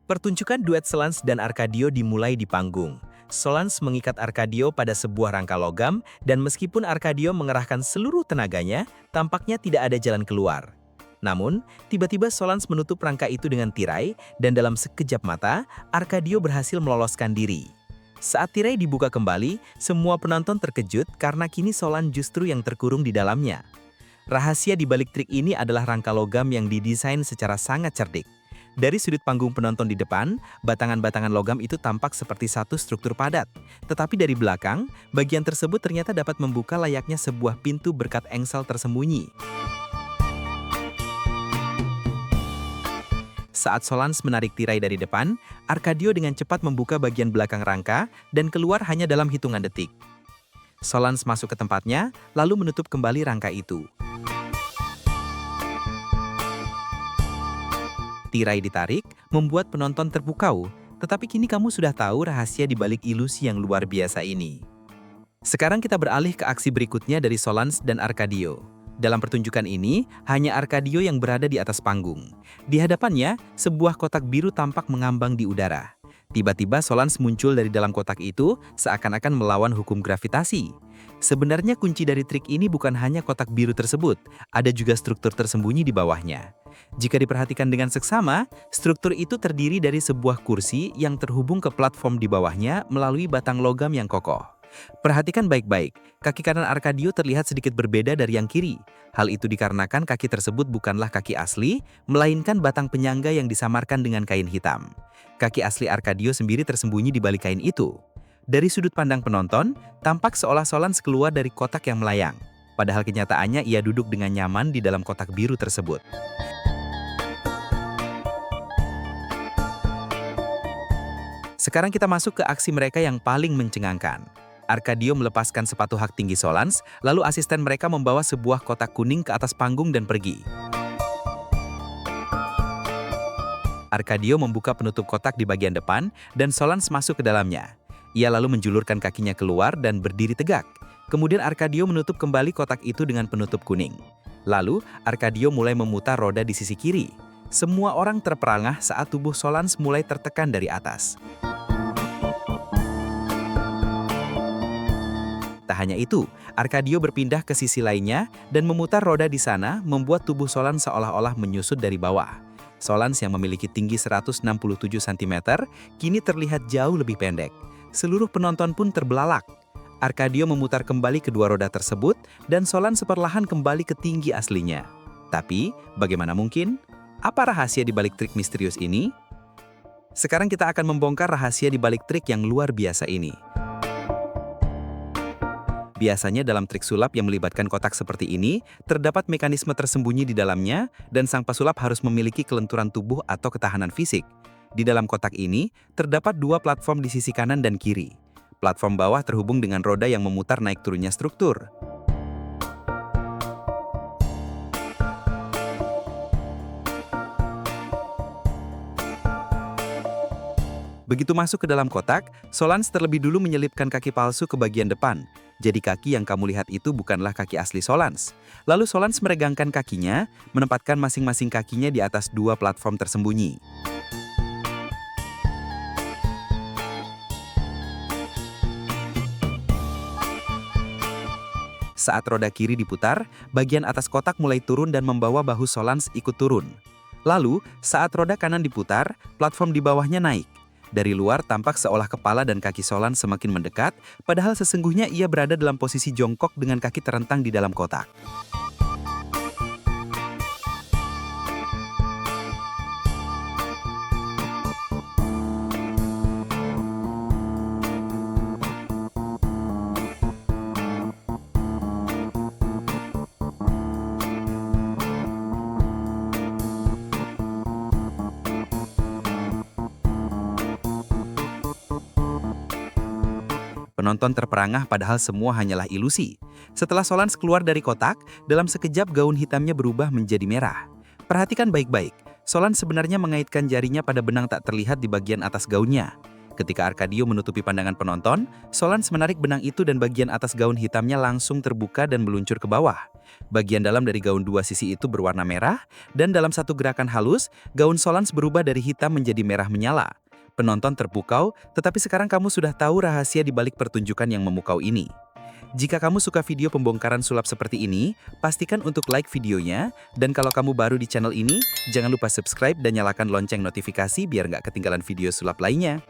Pertunjukan duet Solans dan Arkadio dimulai di panggung. Solans mengikat Arkadio pada sebuah rangka logam, dan meskipun Arkadio mengerahkan seluruh tenaganya, tampaknya tidak ada jalan keluar. Namun, tiba-tiba Solans menutup rangka itu dengan tirai, dan dalam sekejap mata, Arkadio berhasil meloloskan diri. Saat tirai dibuka kembali, semua penonton terkejut karena kini Solans justru yang terkurung di dalamnya. Rahasia di balik trik ini adalah rangka logam yang didesain secara sangat cerdik. Dari sudut panggung penonton di depan, batangan-batangan logam itu tampak seperti satu struktur padat. Tetapi dari belakang, bagian tersebut ternyata dapat membuka layaknya sebuah pintu berkat engsel tersembunyi. Saat Solans menarik tirai dari depan, Arkadio dengan cepat membuka bagian belakang rangka dan keluar hanya dalam hitungan detik. Solans masuk ke tempatnya, lalu menutup kembali rangka itu. Tirai ditarik, membuat penonton terpukau, tetapi kini kamu sudah tahu rahasia di balik ilusi yang luar biasa ini. Sekarang kita beralih ke aksi berikutnya dari Solans dan Arkadio. Dalam pertunjukan ini, hanya Arkadio yang berada di atas panggung. Di hadapannya, sebuah kotak biru tampak mengambang di udara. Tiba-tiba Solans muncul dari dalam kotak itu, seakan-akan melawan hukum gravitasi. Sebenarnya kunci dari trik ini bukan hanya kotak biru tersebut, ada juga struktur tersembunyi di bawahnya. Jika diperhatikan dengan seksama, struktur itu terdiri dari sebuah kursi yang terhubung ke platform di bawahnya melalui batang logam yang kokoh. Perhatikan baik-baik, kaki kanan Arkadio terlihat sedikit berbeda dari yang kiri. Hal itu dikarenakan kaki tersebut bukanlah kaki asli, melainkan batang penyangga yang disamarkan dengan kain hitam. Kaki asli Arkadio sendiri tersembunyi di balik kain itu. Dari sudut pandang penonton, tampak seolah Solans keluar dari kotak yang melayang. Padahal kenyataannya ia duduk dengan nyaman di dalam kotak biru tersebut. Sekarang kita masuk ke aksi mereka yang paling mencengangkan. Arkadio melepaskan sepatu hak tinggi Solans, lalu asisten mereka membawa sebuah kotak kuning ke atas panggung dan pergi. Arkadio membuka penutup kotak di bagian depan, dan Solans masuk ke dalamnya. Ia lalu menjulurkan kakinya keluar dan berdiri tegak. Kemudian Arkadio menutup kembali kotak itu dengan penutup kuning. Lalu, Arkadio mulai memutar roda di sisi kiri. Semua orang terperangah saat tubuh Solans mulai tertekan dari atas. Tak hanya itu, Arkadio berpindah ke sisi lainnya dan memutar roda di sana membuat tubuh Solans seolah-olah menyusut dari bawah. Solans yang memiliki tinggi 167 cm kini terlihat jauh lebih pendek. Seluruh penonton pun terbelalak. Arkadio memutar kembali kedua roda tersebut dan Solans perlahan kembali ke tinggi aslinya. Tapi, bagaimana mungkin? Apa rahasia di balik trik misterius ini? Sekarang kita akan membongkar rahasia di balik trik yang luar biasa ini. Biasanya dalam trik sulap yang melibatkan kotak seperti ini, terdapat mekanisme tersembunyi di dalamnya dan sang pesulap harus memiliki kelenturan tubuh atau ketahanan fisik. Di dalam kotak ini, terdapat dua platform di sisi kanan dan kiri. Platform bawah terhubung dengan roda yang memutar naik turunnya struktur. Begitu masuk ke dalam kotak, Solans terlebih dulu menyelipkan kaki palsu ke bagian depan. Jadi kaki yang kamu lihat itu bukanlah kaki asli Solans. Lalu Solans meregangkan kakinya, menempatkan masing-masing kakinya di atas dua platform tersembunyi. Saat roda kiri diputar, bagian atas kotak mulai turun dan membawa bahu Solans ikut turun. Lalu, saat roda kanan diputar, platform di bawahnya naik. Dari luar tampak seolah kepala dan kaki Solans semakin mendekat, padahal sesungguhnya ia berada dalam posisi jongkok dengan kaki terentang di dalam kotak. Penonton terperangah padahal semua hanyalah ilusi. Setelah Solans keluar dari kotak, dalam sekejap gaun hitamnya berubah menjadi merah. Perhatikan baik-baik, Solans sebenarnya mengaitkan jarinya pada benang tak terlihat di bagian atas gaunnya. Ketika Arkadio menutupi pandangan penonton, Solans menarik benang itu dan bagian atas gaun hitamnya langsung terbuka dan meluncur ke bawah. Bagian dalam dari gaun dua sisi itu berwarna merah, dan dalam satu gerakan halus, gaun Solans berubah dari hitam menjadi merah menyala. Penonton terpukau, tetapi sekarang kamu sudah tahu rahasia di balik pertunjukan yang memukau ini. Jika kamu suka video pembongkaran sulap seperti ini, pastikan untuk like videonya, dan kalau kamu baru di channel ini, jangan lupa subscribe dan nyalakan lonceng notifikasi biar nggak ketinggalan video sulap lainnya.